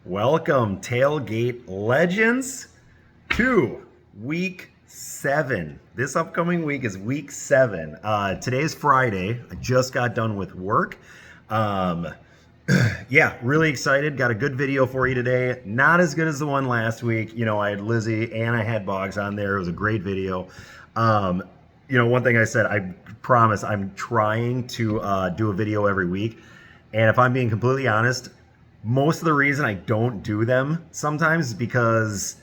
Welcome, Tailgate Legends, to week 7. This upcoming week is week 7. Today's Friday. I just got done with work. Um, yeah, really excited. Got a good video for you today. Not as good as the one last week. I had Lizzie and I had Boggs on there. It was a great video. Um, one thing I said, I promise I'm trying to do a video every week. And if I'm being completely honest, most of the reason I don't do them sometimes is because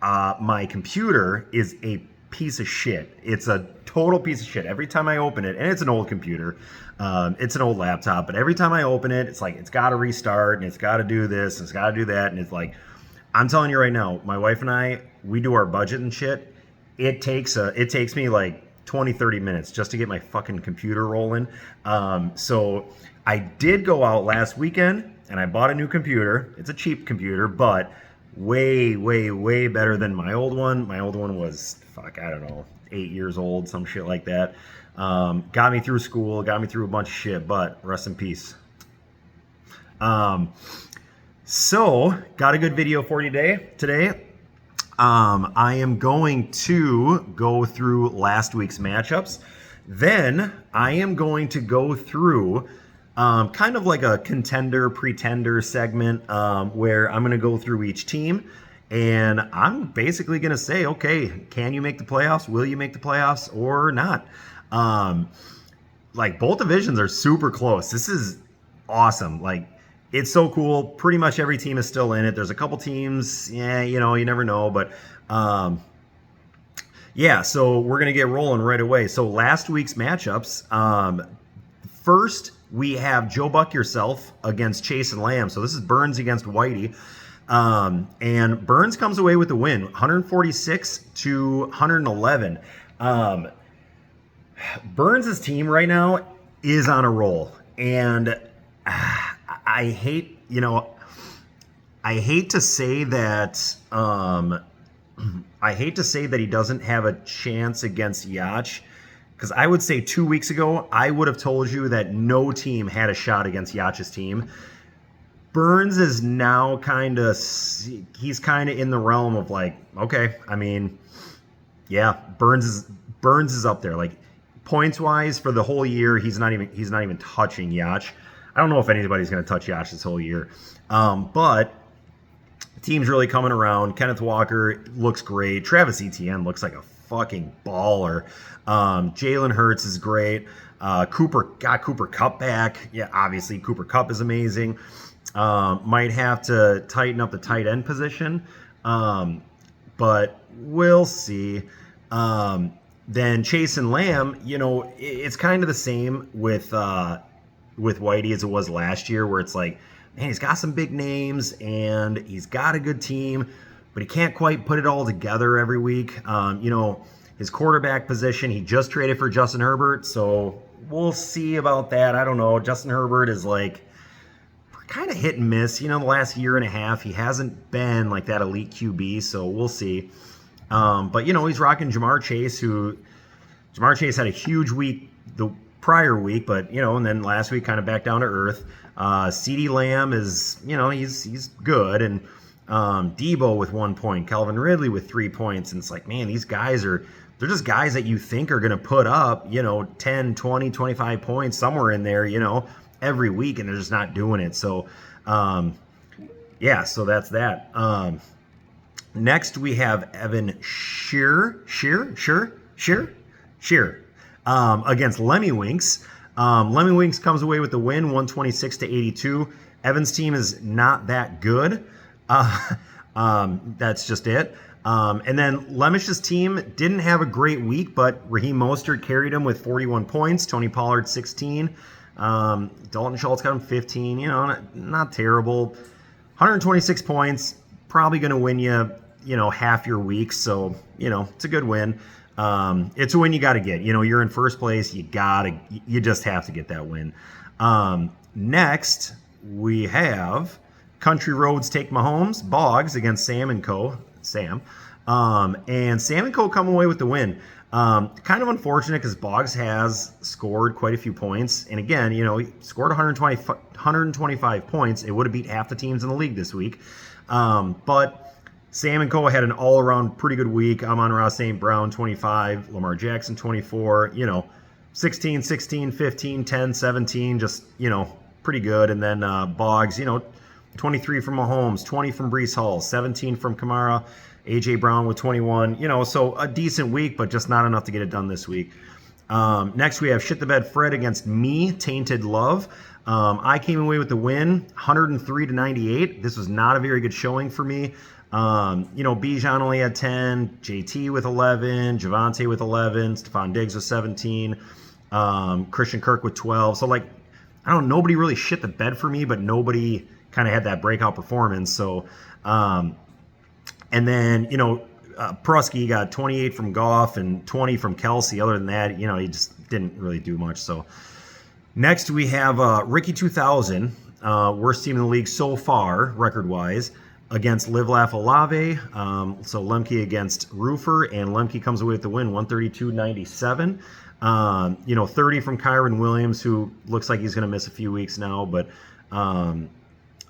my computer is a piece of shit. It's a total piece of shit. Every time I open it, and it's an old computer, it's an old laptop, but every time I open it, it's like it's got to restart and it's got to do this and it's got to do that. And it's like, I'm telling you right now, my wife and I, we do our budget and shit. It takes me like 20, 30 minutes just to get my fucking computer rolling. So I did go out last weekend and I bought a new computer. It's a cheap computer, but way, way, way better than my old one. My old one was, I don't know, 8 years old, some shit like that. Got me through school, got me through a bunch of shit, but rest in peace. So, got a good video for you today. I am going to go through last week's matchups. Then I am going to go through kind of like a contender-pretender segment where I'm going to go through each team. And I'm basically going to say, okay, can you make the playoffs? Will you make the playoffs or not? Like both divisions are super close. This is awesome. Like, it's so cool. Pretty much every team is still in it. There's a couple teams, you never know. But yeah, so we're going to get rolling right away. So last week's matchups, first we have Joe Buck Yourself against Chase and Lamb. So this is Burns against Whitey. And Burns comes away with the win, 146 to 111. Burns' team right now is on a roll. And I hate to say that he doesn't have a chance against Yacht, because I would say 2 weeks ago I would have told you that no team had a shot against Yacht's team. Burns is now he's kind of in the realm of like, okay, I mean, yeah, Burns is up there, like points wise for the whole year. He's not even touching Yacht. I don't know if anybody's going to touch Yacht this whole year. But the team's really coming around. Kenneth Walker looks great. Travis Etienne looks like a fucking baller. Jalen Hurts is great. Cooper Kupp back. Yeah, obviously Cooper Kupp is amazing. Might have to tighten up the tight end position. But we'll see. Then Chase and Lamb, it's kind of the same with Whitey as it was last year, where it's like, man, he's got some big names and he's got a good team, but he can't quite put it all together every week. His quarterback position, he just traded for Justin Herbert, so we'll see about that. I don't know. Justin Herbert is like kind of hit and miss. The last year and a half, he hasn't been like that elite QB, so we'll see. But, he's rocking Jamar Chase, Jamar Chase had a huge week the prior week, but and then last week kind of back down to earth. CeeDee Lamb is he's good, and Debo with 1 point, Calvin Ridley with 3 points, and it's like, man, these guys they're just guys that you think are going to put up 10, 20, 25 points somewhere in there every week, and they're just not doing it. So yeah, so that's that. Next we have Evan Shearer against Lemmy Winks. Lemmy Winks comes away with the win, 126 to 82. Evan's team is not that good. That's just it. And then Lemish's team didn't have a great week, but Raheem Mostert carried him with 41 points. Tony Pollard 16. Dalton Schultz got him 15. Not terrible. 126 points. Probably going to win you half your week. So it's a good win. It's a win you got to get. You're in first place. You just have to get that win. Next, we have Country Roads take Mahomes, Boggs against Sam and Co. And Sam and Co. come away with the win. Kind of unfortunate because Boggs has scored quite a few points. And again, he scored 125 points. It would have beat half the teams in the league this week. But Sam and Co. had an all-around pretty good week. Amon-Ra St. Brown, 25. Lamar Jackson, 24. 16, 16, 15, 10, 17. Just, pretty good. And then Boggs, 23 from Mahomes, 20 from Breece Hall, 17 from Kamara. A.J. Brown with 21, so a decent week, but just not enough to get it done this week. Next, we have Shit the Bed Fred against me, Tainted Love. I came away with the win, 103 to 98. This was not a very good showing for me. Bijan only had 10, JT with 11, Javonte with 11, Stephon Diggs with 17, Christian Kirk with 12. So, nobody really shit the bed for me, but nobody kind of had that breakout performance. So, and then, Prusky got 28 from Goff and 20 from Kelsey. Other than that, he just didn't really do much. So next we have Ricky 2000, worst team in the league so far, record-wise, against Live Laugh Olave. So Lemke against Roofer, and Lemke comes away with the win, 132-97. 30 from Kyron Williams, who looks like he's going to miss a few weeks now, but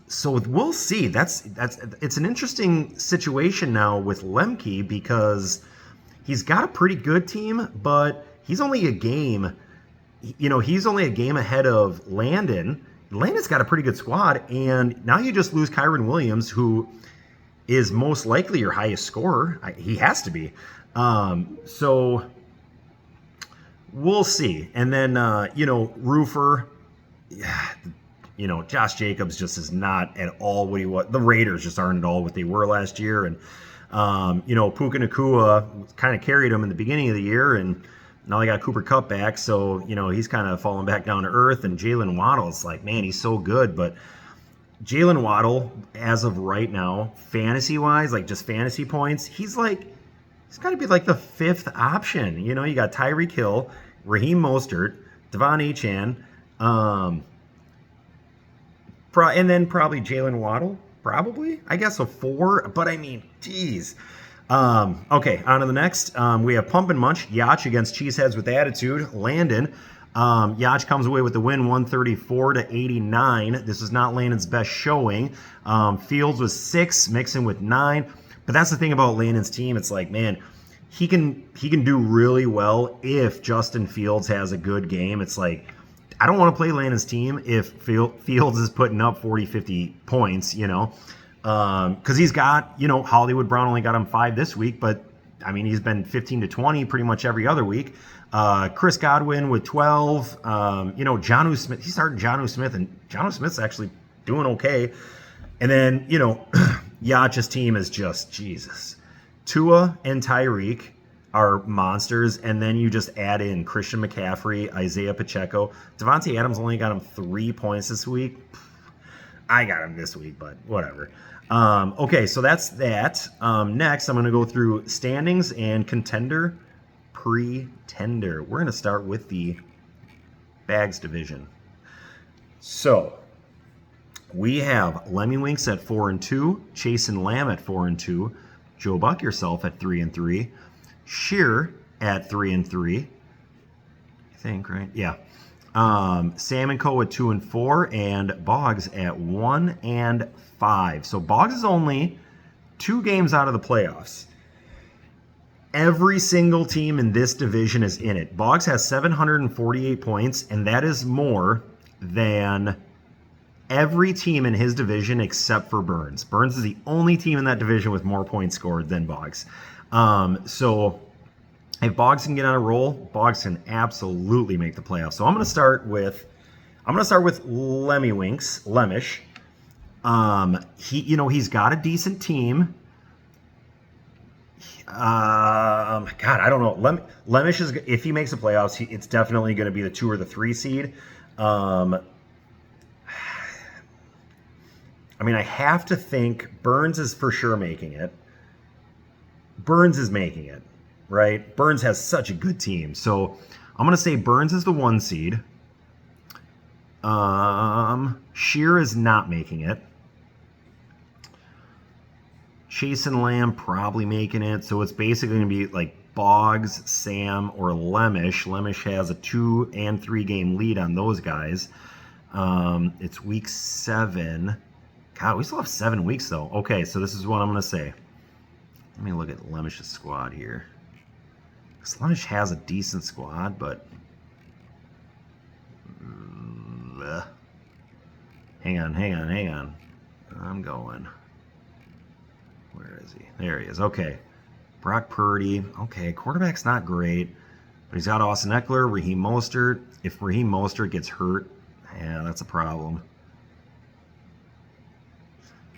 so we'll see. It's an interesting situation now with Lemke because he's got a pretty good team, but he's only a game. He's only a game ahead of Landon. Landon's got a pretty good squad, and now you just lose Kyron Williams, who is most likely your highest scorer. He has to be. So we'll see. And then Roofer. Yeah, Josh Jacobs just is not at all what he was. The Raiders just aren't at all what they were last year. And, Puka Nacua kind of carried him in the beginning of the year, and now they got Cooper Kupp back. So, he's kind of falling back down to earth. And Jalen Waddle, it's like, man, he's so good. But Jalen Waddle, as of right now, fantasy-wise, just fantasy points, he's got to be the fifth option. You got Tyreek Hill, Raheem Mostert, Devon Achane, and then probably Jalen Waddle, probably. I guess a 4, but geez. Okay, on to the next. We have Pump and Munch, Yacht against Cheeseheads with Attitude, Landon. Yacht comes away with the win, 134-89. This is not Landon's best showing. Fields was 6, Mixon with 9. But that's the thing about Landon's team. It's man, he can do really well if Justin Fields has a good game. It's I don't want to play Landon's team if Fields is putting up 40, 50 points, because he's got, Hollywood Brown only got him 5 this week, but he's been 15 to 20 pretty much every other week. Chris Godwin with 12, Jonnu Smith, he's starting Jonnu Smith, and Jonnu Smith's actually doing okay. And then, Yacht's team is just Jesus. Tua and Tyreek are monsters, and then you just add in Christian McCaffrey, Isaiah Pacheco. Devontae Adams only got him 3 points this week. I got him this week, but whatever. Okay, so that's that. Next, I'm going to go through standings and contender, pretender. We're going to start with the bags division. So we have Lemmy Winks at 4-2, Chase and Lamb at 4-2, Joe Buck yourself at 3-3. Sheer at 3-3, I think, right? Yeah. Sam and Co at 2-4, and Boggs at 1-5. So Boggs is only 2 games out of the playoffs. Every single team in this division is in it. Boggs has 748 points, and that is more than every team in his division except for Burns. Burns is the only team in that division with more points scored than Boggs. So if Boggs can get on a roll, Boggs can absolutely make the playoffs. So I'm going to start with Lemish. He's got a decent team. God, I don't know. Lemish is, if he makes the playoffs, it's definitely going to be the 2 or the 3 seed. I have to think Burns is for sure making it. Burns is making it, right? Burns has such a good team. So I'm going to say Burns is the 1 seed. Sheer is not making it. Chase and Lamb probably making it. So it's basically going to be Boggs, Sam, or Lemish. Lemish has a 2 and 3 game lead on those guys. It's week 7. God, we still have 7 weeks though. Okay, so this is what I'm going to say. Let me look at Lemish's squad here. Because Lemish has a decent squad, but... Hang on. I'm going. Where is he? There he is. Okay. Brock Purdy. Okay, quarterback's not great. But he's got Austin Eckler, Raheem Mostert. If Raheem Mostert gets hurt, yeah, that's a problem.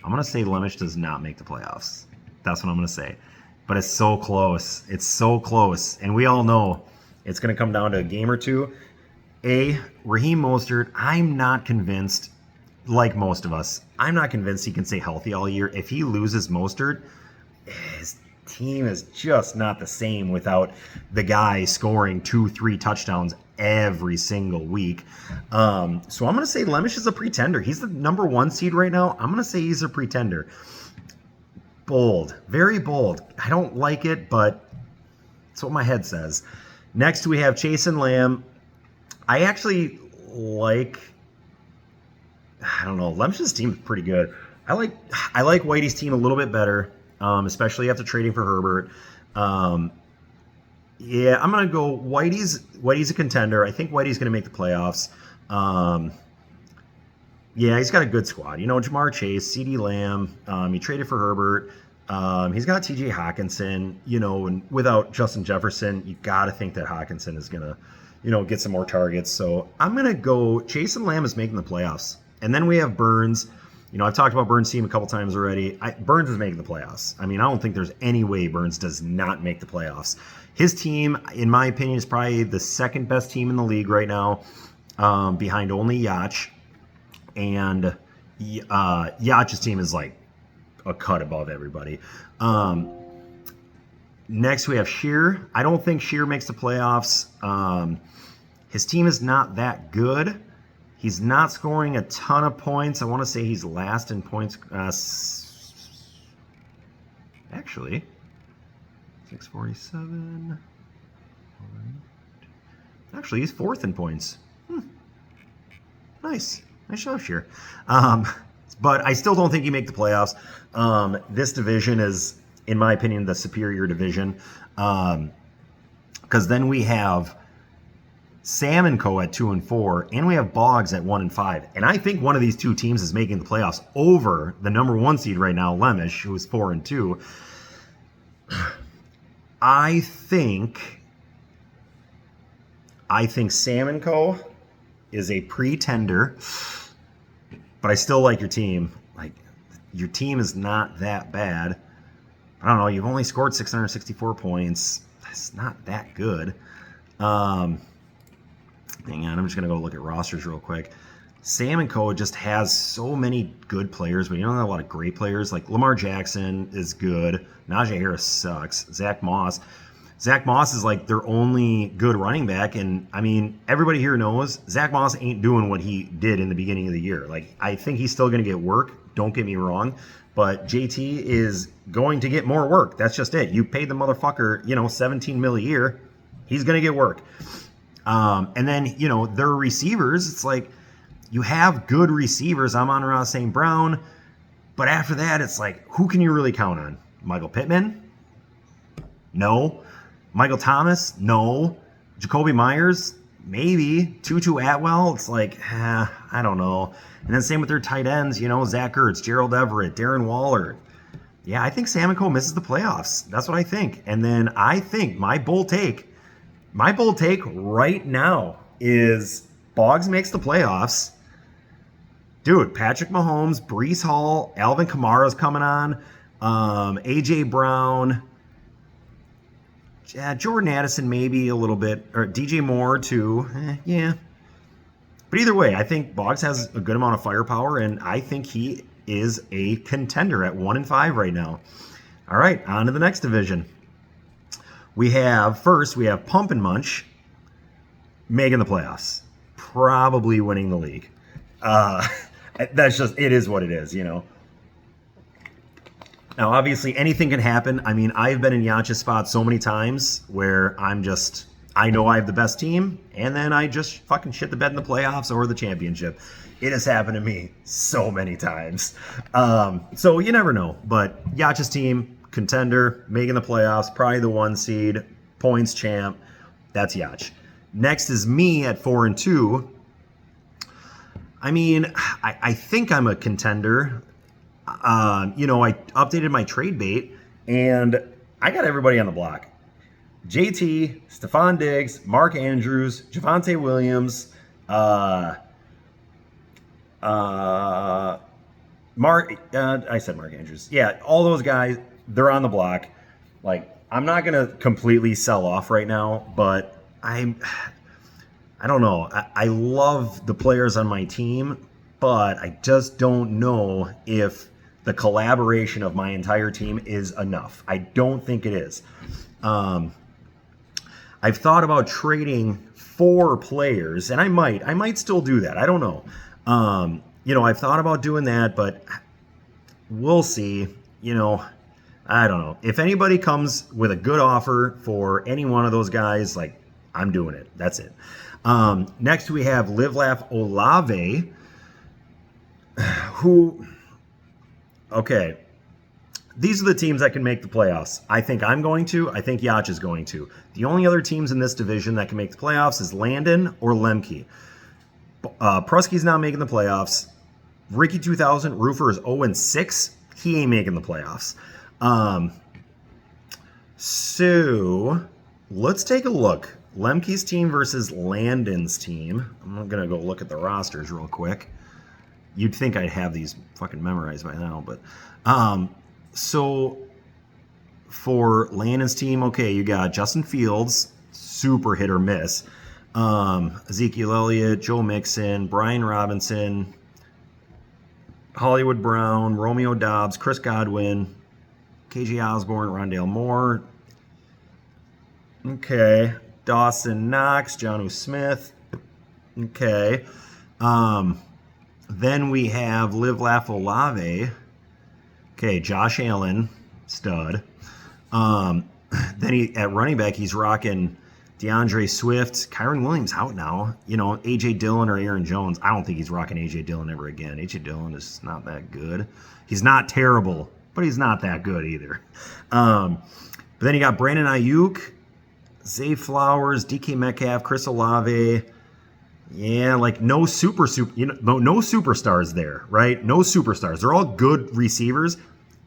I'm going to say Lemish does not make the playoffs. That's what I'm going to say. But it's so close. It's so close. And we all know it's going to come down to a game or two. Raheem Mostert, I'm not convinced, like most of us, I'm not convinced he can stay healthy all year. If he loses Mostert, his team is just not the same without the guy scoring 2-3 touchdowns every single week. So I'm going to say Lemish is a pretender. He's the number 1 seed right now. I'm going to say he's a pretender. Bold. Very bold. I don't like it, but that's what my head says. Next, we have Chase and Lamb. I actually like... I don't know. Lemish's team is pretty good. I like Whitey's team a little bit better, especially after trading for Herbert. Yeah, I'm gonna go Whitey's a contender. I think Whitey's gonna make the playoffs. Yeah, he's got a good squad. You know, Jamar Chase, CeeDee Lamb. He traded for Herbert. He's got TJ Hawkinson. You know, and without Justin Jefferson, you got to think that Hawkinson is gonna, you know, get some more targets. So I'm gonna go Chase and Lamb is making the playoffs. And then we have Burns. You know, I've talked about Burns' team a couple times already. Burns is making the playoffs. I mean, I don't think there's any way Burns does not make the playoffs. His team, in my opinion, is probably the second best team in the league right now, behind only Yacht. And Yacht's team is like a cut above everybody. Next, we have Shear. I don't think Shear makes the playoffs. His team is not that good. He's not scoring a ton of points. I want to say he's last in points. Actually, 647. Actually, he's 4th in points. Nice job, Shear. But I still don't think he make the playoffs. This division is, in my opinion, the superior division. Because then we have Sam and Co. at 2 and 4, and we have Boggs at 1 and 5. And I think one of these two teams is making the playoffs over the number 1 seed right now, Lemish, who is 4 and 2. I think Sam and Co. is a pretender, but I still like your team. Like, your team is not that bad. I don't know. You've only scored 664 points. That's not that good. Hang on, I'm just going to go look at rosters real quick. Sam and Co. just has so many good players, but you don't have a lot of great players. Like Lamar Jackson is good. Najee Harris sucks. Zach Moss is like their only good running back. And, I mean, everybody here knows Zach Moss ain't doing what he did in the beginning of the year. Like, I think he's still going to get work. Don't get me wrong. But JT is going to get more work. That's just it. You paid the motherfucker, you know, $17 million a year. He's going to get work. And then, you know, their receivers, it's like you have good receivers. Amon-Ra St. Brown. But after that, it's like, who can you really count on? Michael Pittman? No. Michael Thomas? No. Jacoby Myers? Maybe. Tutu Atwell? It's like, I don't know. And then same with their tight ends, you know, Zach Ertz, Gerald Everett, Darren Waller. Yeah, I think Sam and Co. misses the playoffs. That's what I think. And then I think my bold take right now is Boggs makes the playoffs. Dude, Patrick Mahomes, Breece Hall, Alvin Kamara's coming on, A.J. Brown, Jordan Addison maybe a little bit, or DJ Moore too. Yeah. But either way, I think Boggs has a good amount of firepower, and I think he is a contender at 1 and 5 right now. All right, on to the next division. We have Pump and Munch making the playoffs, probably winning the league. That's just, it is what it is, you know. Now, obviously, anything can happen. I mean, I've been in Yacha's spot so many times where I know I have the best team, and then I just fucking shit the bed in the playoffs or the championship. It has happened to me so many times. So you never know. But Yacha's team, contender, making the playoffs, probably the 1 seed, points champ. That's Yach. Next is me at 4-2. I mean, I think I'm a contender. I updated my trade bait, and I got everybody on the block. JT, Stephon Diggs, Mark Andrews, Javonte Williams, I said Mark Andrews. Yeah, all those guys, they're on the block. Like, I'm not going to completely sell off right now, but I don't know. I love the players on my team, but I just don't know if the collaboration of my entire team is enough. I don't think it is. I've thought about trading 4 players, and I might still do that. I don't know. I've thought about doing that, but we'll see. I don't know. If anybody comes with a good offer for any one of those guys, like, I'm doing it. That's it. Next, we have Live Laugh Olave, who, okay, these are the teams that can make the playoffs. I think I'm going to. I think Yach is going to. The only other teams in this division that can make the playoffs is Landon or Lemke. Prusky's not making the playoffs. Ricky 2000, Roofer is 0-6. He ain't making the playoffs. So let's take a look. Lemke's team versus Landon's team. I'm going to go look at the rosters real quick. You'd think I'd have these fucking memorized by now, but so for Landon's team, okay, you got Justin Fields, super hit or miss. Ezekiel Elliott, Joe Mixon, Brian Robinson, Hollywood Brown, Romeo Dobbs, Chris Godwin, KJ Osborne, Rondale Moore. Okay. Dawson Knox, Jonnu Smith. Okay. Then we have Live Laugh Olave. Okay, Josh Allen, stud. Then at running back, he's rocking DeAndre Swift. Kyron Williams out now. A.J. Dillon or Aaron Jones. I don't think he's rocking A.J. Dillon ever again. A.J. Dillon is not that good. He's not terrible, but he's not that good either. But then you got Brandon Ayuk, Zay Flowers, DK Metcalf, Chris Olave. Yeah, like no superstars there, right? No superstars. They're all good receivers.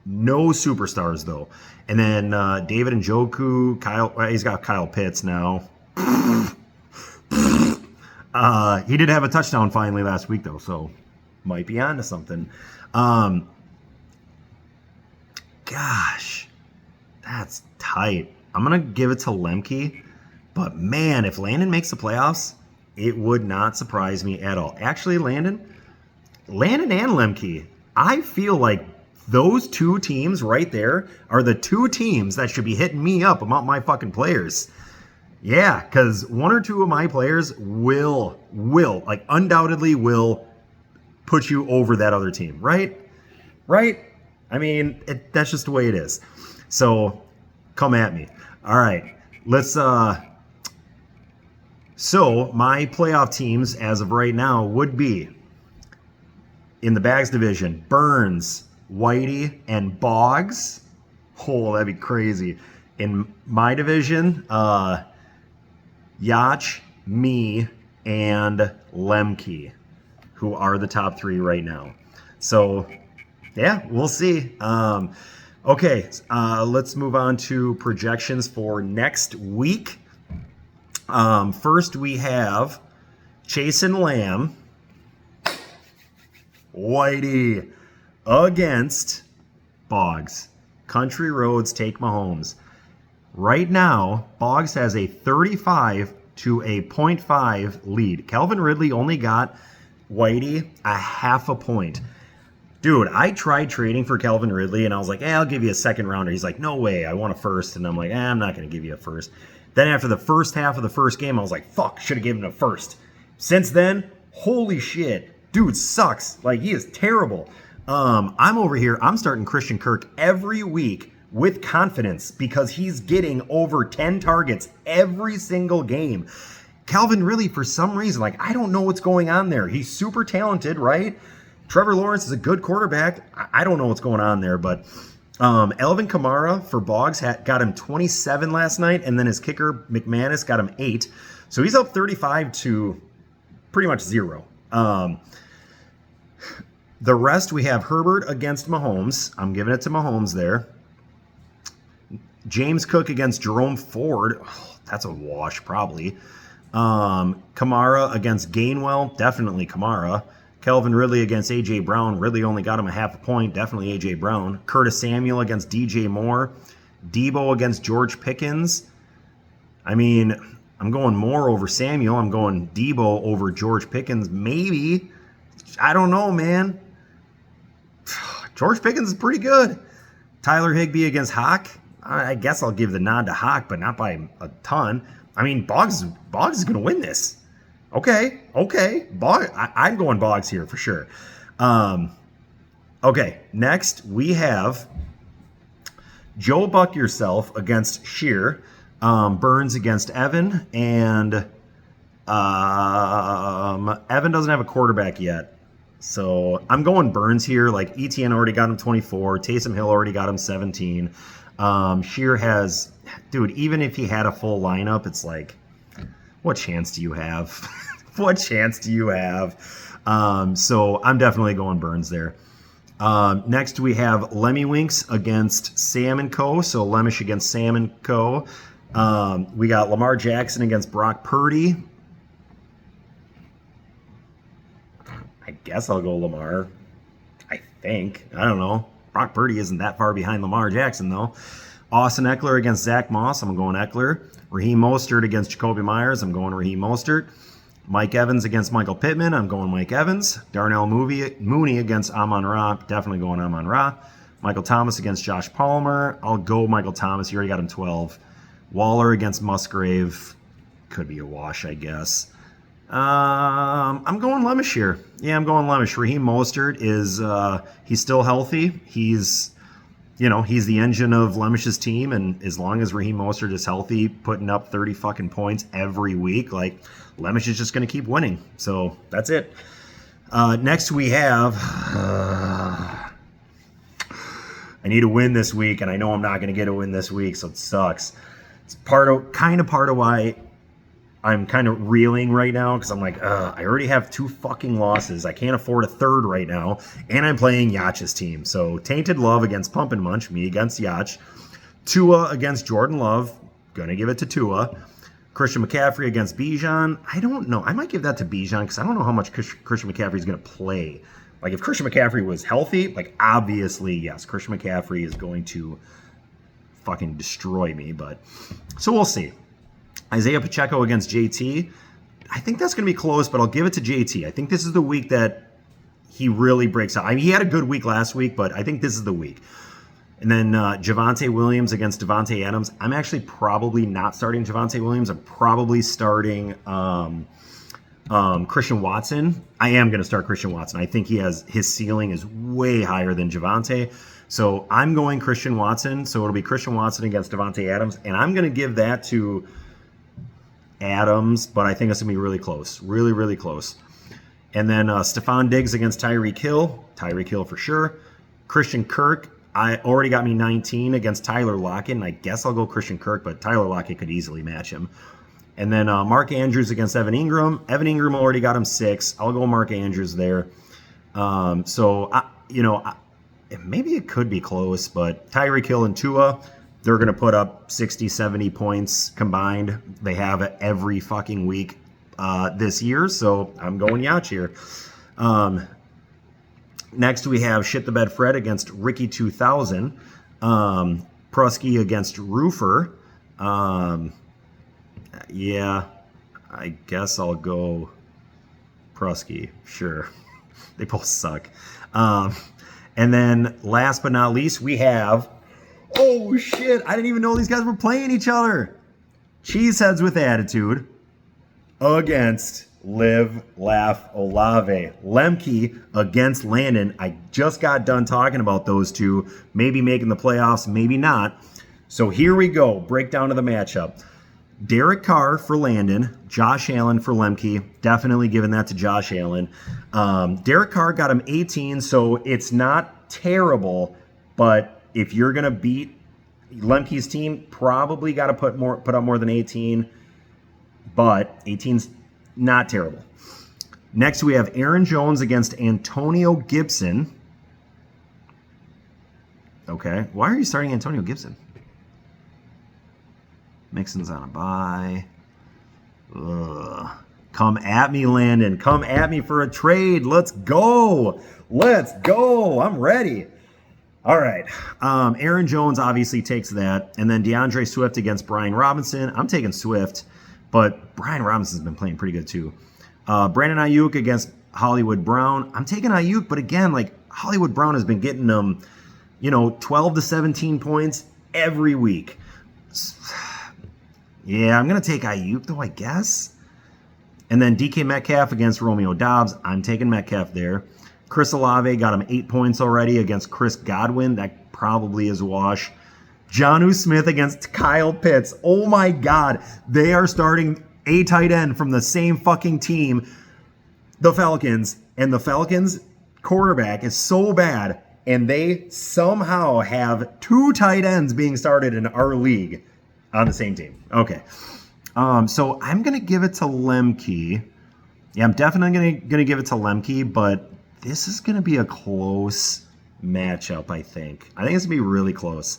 No superstars though. And then David Njoku, he's got Kyle Pitts now. He did have a touchdown finally last week though, so might be on to something. Gosh, that's tight. I'm going to give it to Lemke, but man, if Landon makes the playoffs, it would not surprise me at all. Actually, Landon and Lemke, I feel like those 2 teams right there are the 2 teams that should be hitting me up about my fucking players. Yeah, because 1 or 2 of my players will undoubtedly will put you over that other team, right? Right? I mean, that's just the way it is. So, come at me. All right, let's, so my playoff teams as of right now would be in the Bags division, Burns, Whitey, and Boggs. Oh, that'd be crazy. In my division, Yach, me, and Lemke, who are the top 3 right now. So, yeah, we'll see. Okay, let's move on to projections for next week. First, we have Chase and Lamb, Whitey, against Boggs. Country roads take Mahomes. Right now, Boggs has a 35 to a 0.5 lead. Calvin Ridley only got Whitey a half a point. Dude, I tried trading for Calvin Ridley, and I was like, I'll give you a second rounder. He's like, no way, I want a first. And I'm like, I'm not going to give you a first. Then after the first half of the first game, I was like, fuck, should have given him a first. Since then, holy shit, dude sucks. Like, he is terrible. I'm over here. I'm starting Christian Kirk every week with confidence because he's getting over 10 targets every single game. Calvin Ridley, for some reason, like, I don't know what's going on there. He's super talented, right? Trevor Lawrence is a good quarterback. I don't know what's going on there, but Alvin Kamara for Boggs got him 27 last night, and then his kicker, McManus, got him 8. So he's up 35 to pretty much 0. The rest, we have Herbert against Mahomes. I'm giving it to Mahomes there. James Cook against Jerome Ford. Oh, that's a wash, probably. Kamara against Gainwell. Definitely Kamara. Calvin Ridley against A.J. Brown. Ridley only got him a half a point. Definitely A.J. Brown. Curtis Samuel against D.J. Moore. Debo against George Pickens. I mean, I'm going Moore over Samuel. I'm going Debo over George Pickens. Maybe. I don't know, man. George Pickens is pretty good. Tyler Higbee against Hawk. I guess I'll give the nod to Hawk, but not by a ton. I mean, Boggs is going to win this. Okay. I'm going Boggs here for sure. Okay, next we have Joe Buck Yourself against Shear, Burns against Evan, and Evan doesn't have a quarterback yet. So I'm going Burns here. Like, ETN already got him 24. Taysom Hill already got him 17. Shear has, dude, even if he had a full lineup, it's like, what chance do you have? What chance do you have? So I'm definitely going Burns there. Next we have Lemmy Winks against Sam and Co. So Lemish against Sam and Co. We got Lamar Jackson against Brock Purdy. I guess I'll go Lamar. I think. I don't know. Brock Purdy isn't that far behind Lamar Jackson, though. Austin Eckler against Zach Moss. I'm going Eckler. Raheem Mostert against Jacoby Myers. I'm going Raheem Mostert. Mike Evans against Michael Pittman. I'm going Mike Evans. Darnell Mooney against Amon-Ra. Definitely going Amon-Ra. Michael Thomas against Josh Palmer. I'll go Michael Thomas. You already got him 12. Waller against Musgrave. Could be a wash, I guess. I'm going Lemish here. Yeah, I'm going Lemish. Raheem Mostert is he's still healthy. He's the engine of Lemish's team, and as long as Raheem Mostert is healthy, putting up 30 fucking points every week, like, Lemish is just going to keep winning. So that's it. Next we have I need a win this week, and I know I'm not going to get a win this week, so it sucks. It's part of why I'm kind of reeling right now, because I'm like, I already have 2 fucking losses. I can't afford a third right now, and I'm playing Yach's team. So Tainted Love against Pump and Munch, me against Yach. Tua against Jordan Love, gonna give it to Tua. Christian McCaffrey against Bijan. I don't know. I might give that to Bijan because I don't know how much Christian McCaffrey is going to play. Like, if Christian McCaffrey was healthy, like, obviously, yes, Christian McCaffrey is going to fucking destroy me. But so we'll see. Isaiah Pacheco against JT. I think that's going to be close, but I'll give it to JT. I think this is the week that he really breaks out. I mean, he had a good week last week, but I think this is the week. And then Javonte Williams against Devontae Adams. I'm actually probably not starting Javonte Williams. I'm probably starting Christian Watson. I am going to start Christian Watson. I think his ceiling is way higher than Javonte. So I'm going Christian Watson. So it'll be Christian Watson against Devontae Adams. And I'm going to give that to Adams, but I think it's going to be really close. Really, really close. And then Stephon Diggs against Tyreek Hill. Tyreek Hill for sure. Christian Kirk. I already got me 19 against Tyler Lockett, and I guess I'll go Christian Kirk, but Tyler Lockett could easily match him. And then Mark Andrews against Evan Ingram. Evan Ingram already got him 6. I'll go Mark Andrews there. Maybe it could be close, but Tyreek Hill and Tua, they're going to put up 60, 70 points combined. They have it every fucking week this year, so I'm going Yach here. Next, we have Shit the Bed Fred against Ricky 2000. Prusky against Roofer. Yeah, I guess I'll go Prusky. Sure. They both suck. And then last but not least, we have... Oh, shit. I didn't even know these guys were playing each other. Cheeseheads with Attitude against Live, laugh, Olave. Lemke against Landon. I just got done talking about those two, maybe making the playoffs, maybe not. So here we go. Breakdown of the matchup. Derek Carr for Landon, Josh Allen for Lemke. Definitely giving that to Josh Allen. Derek Carr got him 18, so it's not terrible, but if you're going to beat Lemke's team, probably got to put up more than 18, but 18's not terrible. Next, we have Aaron Jones against Antonio Gibson. Okay, why are you starting Antonio Gibson? Mixon's on a bye. Ugh. Come at me, Landon. Come at me for a trade. Let's go. Let's go. I'm ready. All right. Aaron Jones obviously takes that. And then DeAndre Swift against Brian Robinson. I'm taking Swift, but Brian Robinson's been playing pretty good too. Brandon Ayuk against Hollywood Brown. I'm taking Ayuk, but again, like Hollywood Brown has been getting them, 12 to 17 points every week. Yeah, I'm going to take Ayuk, though, I guess. And then DK Metcalf against Romeo Doubs. I'm taking Metcalf there. Chris Olave got him 8 points already against Chris Godwin. That probably is a wash. Jonnu Smith against Kyle Pitts. Oh, my God. They are starting a tight end from the same fucking team, the Falcons. And the Falcons quarterback is so bad, and they somehow have 2 tight ends being started in our league. On the same team. Okay. So I'm going to give it to Lemke. Yeah, I'm definitely going to give it to Lemke, but this is going to be a close matchup, I think. I think it's going to be really close.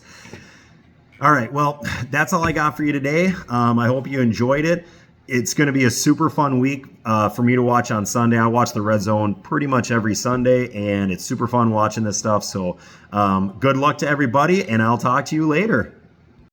All right, well, that's all I got for you today. I hope you enjoyed it. It's going to be a super fun week for me to watch on Sunday. I watch the Red Zone pretty much every Sunday, and it's super fun watching this stuff. So good luck to everybody, and I'll talk to you later.